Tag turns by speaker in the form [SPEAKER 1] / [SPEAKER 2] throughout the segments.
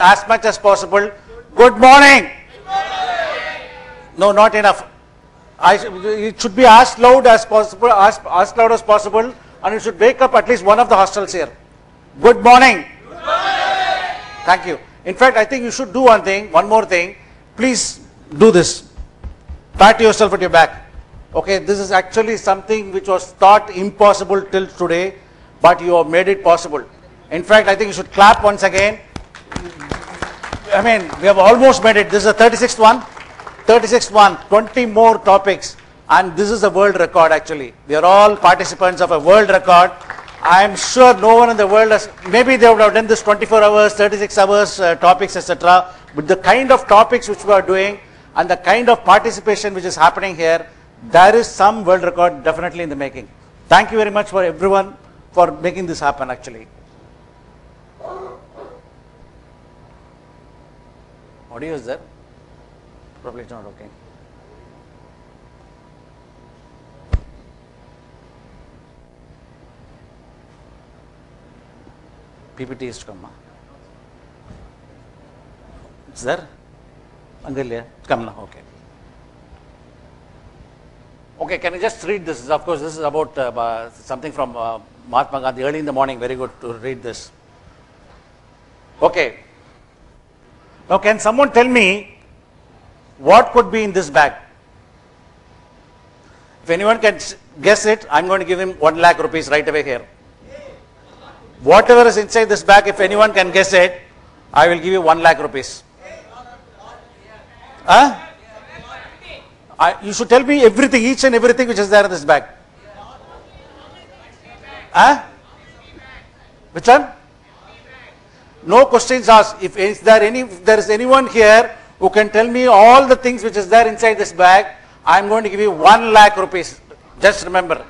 [SPEAKER 1] as much as possible. Good morning. Good morning. No, not enough. It should be as loud as possible, as loud as possible, and it should wake up at least one of the hostels here. Good morning. Good morning. Thank you. In fact, I think you should do one more thing. Please do this. Pat yourself at your back. Okay, this is actually something which was thought impossible till today, but you have made it possible. In fact, I think you should clap once again. I mean, we have almost made it. This is the 36th one. 36th one, 20 more topics, and this is a world record actually. We are all participants of a world record. I am sure no one in the world has, maybe they would have done this 24 hours, 36 hours topics, etc. But the kind of topics which we are doing and the kind of participation which is happening here, there is some world record definitely in the making. Thank you very much for everyone for making this happen actually. Audio is there? Probably it's not okay. PPT is to come. It's there? Angelia, come now. Okay. Okay, can you just read this? Of course, this is about something from Mahatma Gandhi early in the morning. Very good to read this. Okay. Now, can someone tell me what could be in this bag? If anyone can guess it, I'm going to give him 1 lakh rupees right away here. Whatever is inside this bag, if anyone can guess it, I will give you 1 lakh rupees. Huh? You should tell me everything, each and everything which is there in this bag. Huh? Which one? No questions asked. If there is anyone here who can tell me all the things which is there inside this bag, I am going to give you 1 lakh rupees. Just remember,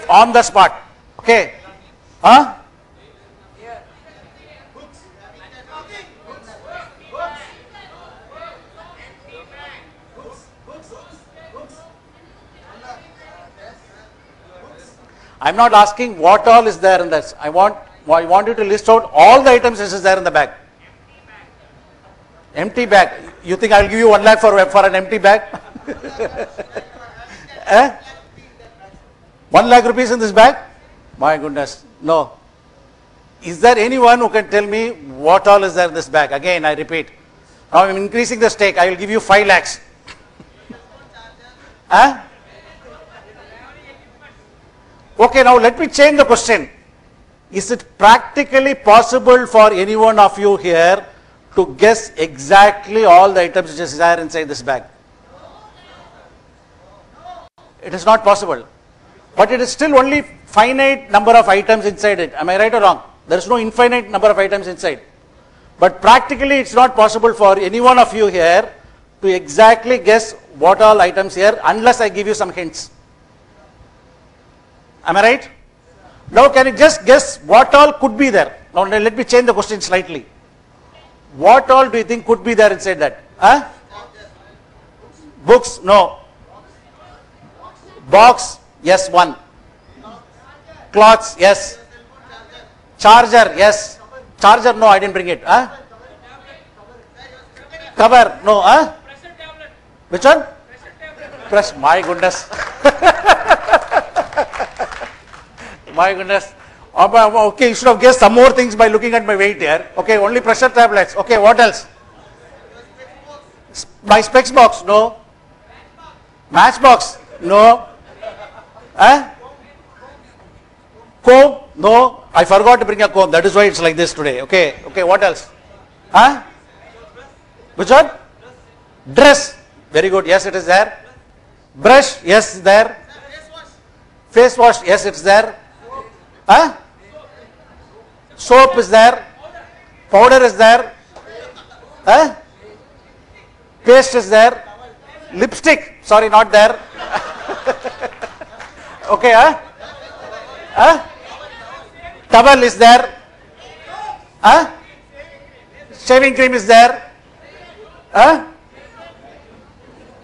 [SPEAKER 1] on the spot. Okay? Huh? I am not asking what all is there in this. I want you to list out all the items which is there in the bag. Empty bag. You think I will give you 1 lakh for an empty bag? 1 lakh rupees in this bag? My goodness. No. Is there anyone who can tell me what all is there in this bag? Again, I repeat. Now I am increasing the stake. I will give you 5 lakhs. Huh? Okay, now let me change the question. Is it practically possible for any one of you here to guess exactly all the items which is there inside this bag? It is not possible. But it is still only finite number of items inside it. Am I right or wrong? There is no infinite number of items inside. But practically it's not possible for any one of you here to exactly guess what all items here unless I give you some hints. Am I right? Now can you just guess what all could be there? Now let me change the question slightly. What all do you think could be there inside that? Huh? Books? No. Box? Yes, 1. Cloths? Yes. Charger? Yes. Charger? No, I didn't bring it. Huh? Cover? No. Huh? Which one? Press. My goodness. My goodness. Okay, you should have guessed some more things by looking at my weight here. Okay, only pressure tablets. Okay, what else? My specs box? No. Matchbox? No. Huh? Comb? No. I forgot to bring a comb. That is why it's like this today. Okay. Okay, what else? Huh? Which one? Dress. Very good. Yes, it is there. Brush. Yes, there. Face wash. Yes, it's there. Huh? Soap is there. Powder is there. Huh? Paste is there. Lipstick. Sorry, not there. Okay, huh? Huh? Towel is there. Huh? Shaving cream is there. Huh?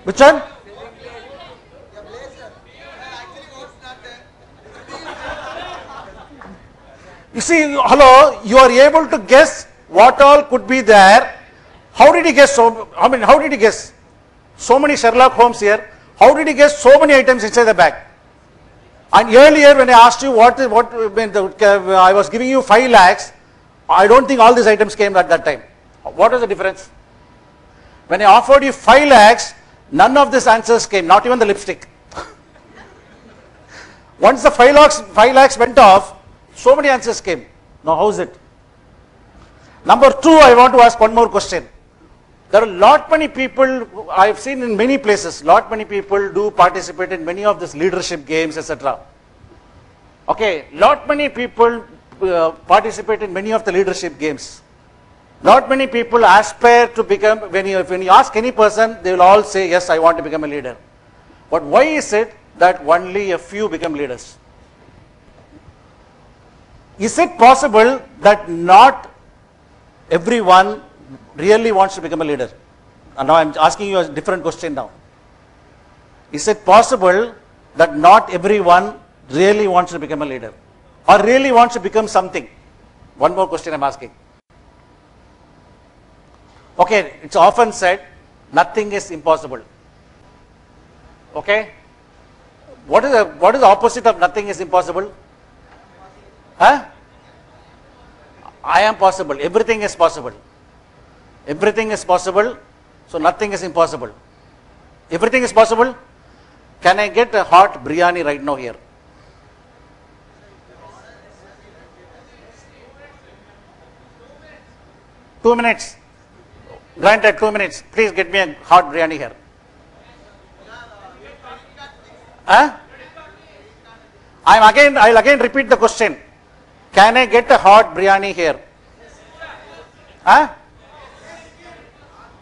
[SPEAKER 1] Which one? You see, hello, you are able to guess what all could be there How did he guess how did he guess? So many Sherlock Holmes here. How did he guess so many items inside the bag? And earlier when I asked you I was giving you 5 lakhs, I don't think all these items came at that time. What was the difference? When I offered you 5 lakhs, none of these answers came, not even the lipstick. Once the 5 lakhs went off, so many answers came. Now how is it? Number 2, I want to ask one more question. There are many people, I have seen in many places, many people do participate in many of these leadership games, etc. Okay, many people participate in many of the leadership games. Many people aspire to become, when you ask any person, they will all say, yes, I want to become a leader. But why is it that only a few become leaders? Is it possible that not everyone really wants to become a leader? And now I am asking you a different question now. Is it possible that not everyone really wants to become a leader or really wants to become something? One more question I am asking. Okay, it's often said nothing is impossible. Okay? What is the opposite of nothing is impossible? Huh? I am possible. Everything is possible. Everything is possible. So nothing is impossible. Everything is possible. Can I get a hot biryani right now here? Two minutes. Granted, 2 minutes. Please get me a hot biryani here. Huh? I'll again repeat the question. Can I get a hot biryani here? Huh?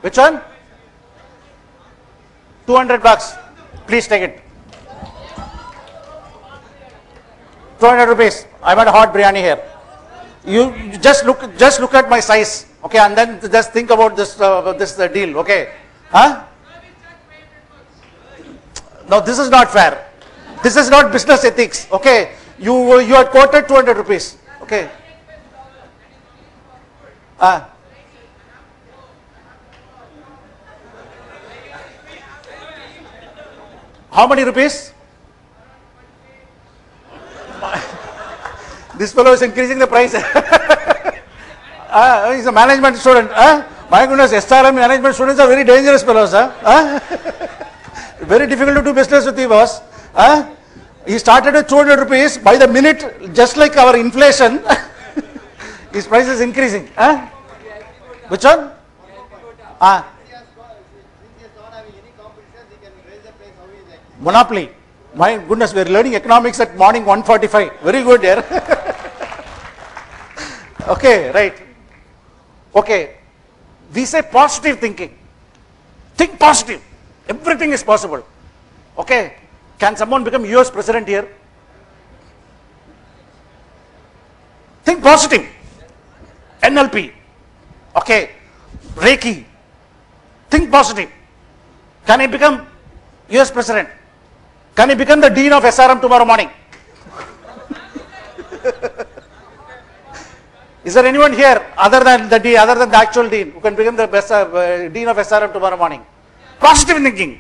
[SPEAKER 1] Which one? 200 bucks. Please take it. 200 rupees. I want a hot biryani here. You just look at my size. Okay, and then just think about this deal. Okay, huh? No, this is not fair. This is not business ethics. Okay, you had quoted 200 rupees. Okay. How many rupees? This fellow is increasing the price. He's a management student. My goodness, SRM management students are very dangerous fellows. Very difficult to do business with you, boss. He started with 200 rupees. By the minute, just like our inflation, his price is increasing. Which one? Monopoly. My goodness, we are learning economics at morning 1:45. Very good, dear. Okay, right. Okay, we say positive thinking. Think positive. Everything is possible. Okay, can someone become US president here? Think positive. NLP. Okay, Reiki. Think positive. Can I become US president? Can I become the dean of SRM tomorrow morning? Is there anyone here other than the actual dean who can become the best dean of SRM tomorrow morning? Positive thinking.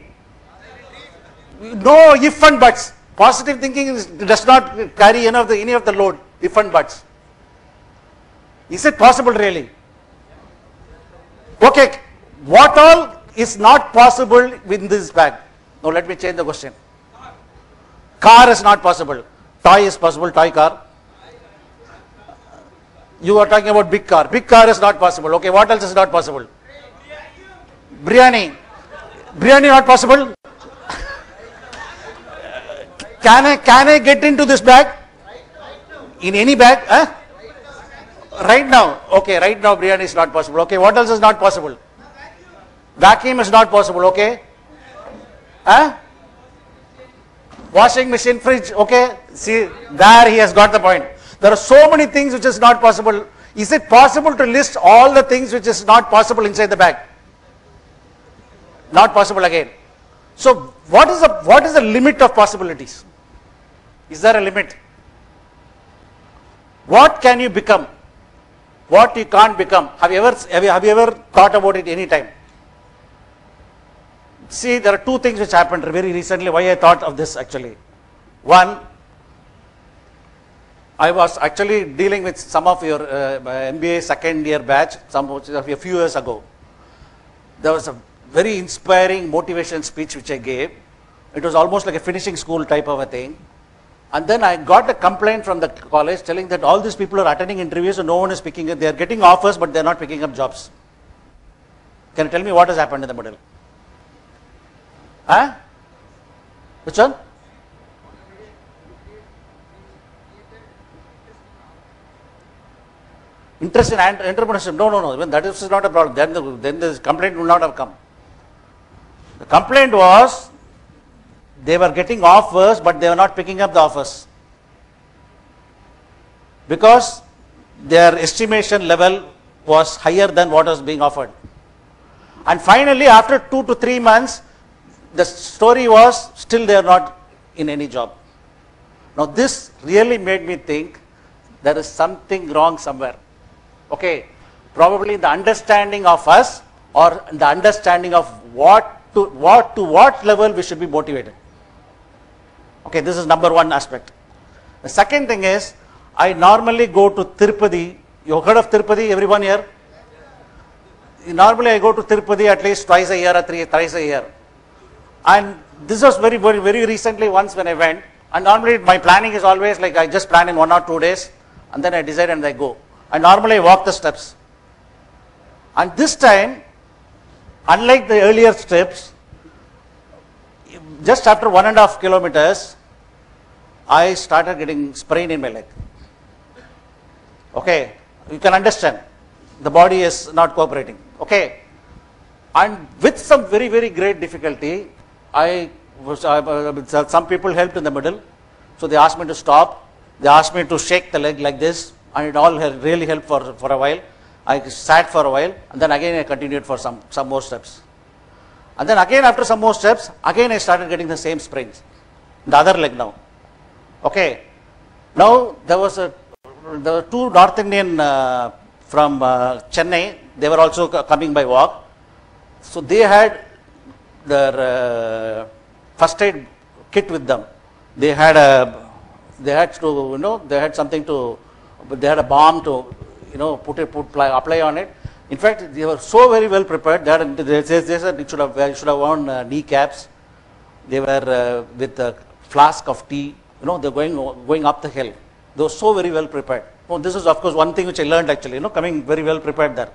[SPEAKER 1] No if and buts. Positive thinking does not carry any of the load. If and buts. Is it possible really? Okay. What all is not possible in this bag? Now let me change the question. Car is not possible. Toy is possible. Toy car. You are talking about big car. Big car is not possible. Okay, what else is not possible? Biryani. Biryani not possible? Can I get into this bag? In any bag? Right now. Okay, right now biryani is not possible. Okay, what else is not possible? Vacuum is not possible. Okay. Washing machine, fridge. Okay. See, there he has got the point. There are so many things which is not possible. Is it possible to list all the things which is not possible inside the bag? Not possible again. So what is the limit of possibilities? Is there a limit? What can you become? what you can't become. Have you ever thought about it any time? See, there are two things which happened very recently, why I thought of this actually. One, I was actually dealing with some of your MBA second year batch, a few years ago. There was a very inspiring motivation speech which I gave. It was almost like a finishing school type of a thing. And then I got a complaint from the college telling that all these people are attending interviews and no one is picking it. They are getting offers, but they are not picking up jobs. Can you tell me what has happened in the middle? Huh? Which one? Interest in entrepreneurship. No. Even that is not a problem. Then the complaint would not have come. The complaint was they were getting offers, but they were not picking up the offers because their estimation level was higher than what was being offered. And finally, after 2 to 3 months, the story was still they are not in any job. Now, this really made me think there is something wrong somewhere. Okay, probably the understanding of us or the understanding of to what level we should be motivated. Okay, this is number one aspect. The second thing is, I normally go to Tirupati. You heard of Tirupati, everyone here? Normally I go to Tirupati at least twice a year or thrice a year. And this was very recently once when I went. And normally my planning is always like I just plan in 1 or 2 days and then I decide and I go. And normally I walk the steps. And this time, unlike the earlier steps, just after 1.5 kilometers, I started getting sprain in my leg. Okay, you can understand. The body is not cooperating. Okay, and with some very great difficulty, some people helped in the middle. So they asked me to stop. They asked me to shake the leg like this, and it all really helped for a while. I sat for a while, and then again I continued for some more steps. And then again after some more steps, again I started getting the same sprains, the other leg now. Okay, now there were two North Indian from Chennai. They were also coming by walk. So they had their first aid kit with them. They had something to, they had a balm to, apply on it. In fact, they were so very well prepared that they said you should have worn knee caps. They were with a flask of tea. They're going up the hill. They were so very well prepared. This is of course one thing which I learned actually. Coming very well prepared there.